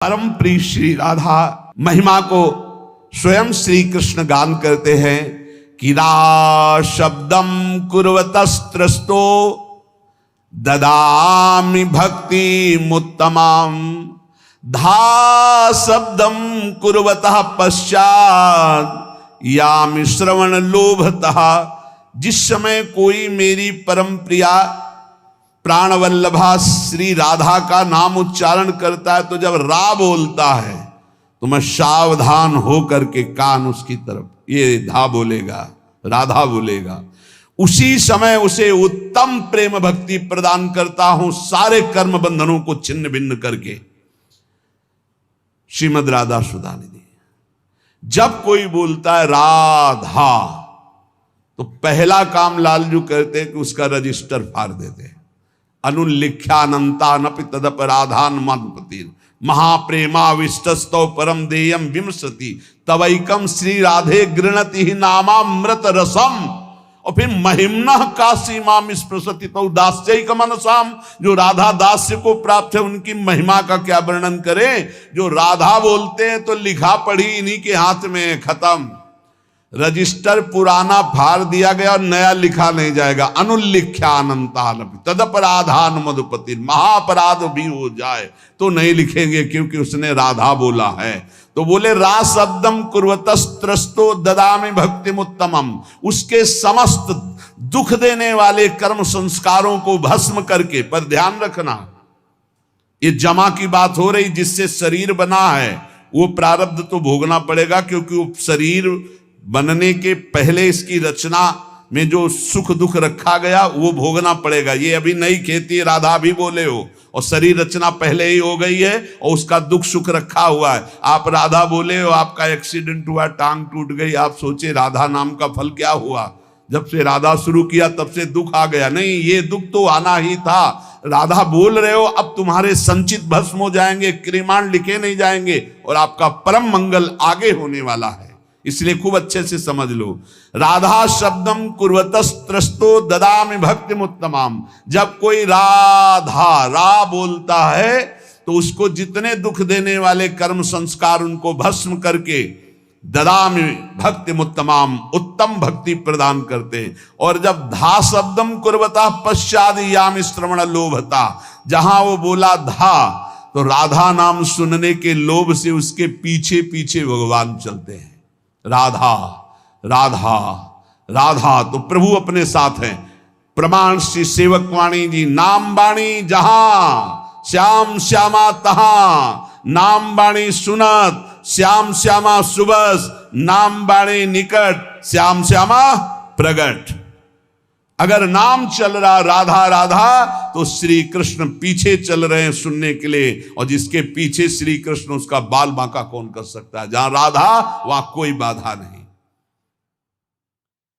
परम प्रिय श्री राधा महिमा को स्वयं श्री कृष्ण गान करते हैं कि रा शब्दम कुर्वतस्त्रस्तो ददामि भक्ति मुत्तमाम धा शब्दम कुर्वतः पश्चात यामि श्रवण लोभतः। जिस समय कोई मेरी परम प्रिया प्राणवल्लभा श्री राधा का नाम उच्चारण करता है तो जब रा बोलता है तो मैं सावधान हो करके कान उसकी तरफ, ये धा बोलेगा, राधा बोलेगा, उसी समय उसे उत्तम प्रेम भक्ति प्रदान करता हूं, सारे कर्म बंधनों को छिन्न भिन्न करके। श्रीमद राधा सुधा निधि। जब कोई बोलता है राधा तो पहला काम लालजू करते हैं कि उसका रजिस्टर फाड़ देते हैं। अनुल्लिख्यानंता नपि तदपराधान मदपति महाप्रेमाविष्टस्तौ परम देयम विमसति तवैकम श्री राधे गृणति ही नामामृत रसम। और फिर महिम्ना काशी माम स्पृशति तो दास्यैक मनसाम। जो राधा दास्य को प्राप्त है उनकी महिमा का क्या वर्णन करें। जो राधा बोलते हैं तो लिखा पढ़ी इन्हीं के हाथ में, खत्म। रजिस्टर पुराना फाड़ दिया गया और नया लिखा नहीं जाएगा। अनुल्लिख्यानंतान तदपराधान मधुपति, महाअपराध भी हो जाए तो नहीं लिखेंगे क्योंकि उसने राधा बोला है। तो बोले रा शब्दम कुर्वतस्त्रस्तो ददामि भक्ति मुत्तमम। उसके समस्त दुख देने वाले कर्म संस्कारों को भस्म करके, पर ध्यान रखना ये जमा की बात हो रही, जिससे शरीर बना है वो प्रारब्ध तो भोगना पड़ेगा, क्योंकि वो शरीर बनने के पहले इसकी रचना में जो सुख दुख रखा गया वो भोगना पड़ेगा। ये अभी नई खेती, राधा भी बोले हो, और शरीर रचना पहले ही हो गई है और उसका दुख सुख रखा हुआ है। आप राधा बोले हो, आपका एक्सीडेंट हुआ, टांग टूट गई, आप सोचे राधा नाम का फल क्या हुआ। जब से राधा शुरू किया तब से दुख आ गया। नहीं, ये दुख तो आना ही था। राधा बोल रहे हो, अब तुम्हारे संचित भस्म हो जाएंगे, क्रिमाण लिखे नहीं जाएंगे और आपका परम मंगल आगे होने वाला है। इसलिए खूब अच्छे से समझ लो। राधा शब्दम कुर्वतस्त्रस्तो ददामि भक्ति मुत्तमाम। जब कोई राधा रा बोलता है तो उसको जितने दुख देने वाले कर्म संस्कार उनको भस्म करके ददामि भक्ति मुत्तमाम, उत्तम भक्ति प्रदान करते। और जब धा शब्दम कुर्वतः पश्चाद यामि श्रवण लोभता, जहां वो बोला धा तो राधा नाम सुनने के लोभ से उसके पीछे पीछे भगवान चलते हैं। राधा राधा राधा, तो प्रभु अपने साथ हैं। प्रमाण श्री सेवक वाणी जी, नाम बाणी जहां श्याम श्यामा तहां, नाम बाणी सुनत श्याम श्यामा सुबस, नाम बाणी निकट श्याम श्यामा प्रगट। अगर नाम चल रहा राधा राधा तो श्री कृष्ण पीछे चल रहे हैं सुनने के लिए, और जिसके पीछे श्री कृष्ण उसका बाल बांका कौन कर सकता है। जहां राधा वहां कोई बाधा नहीं।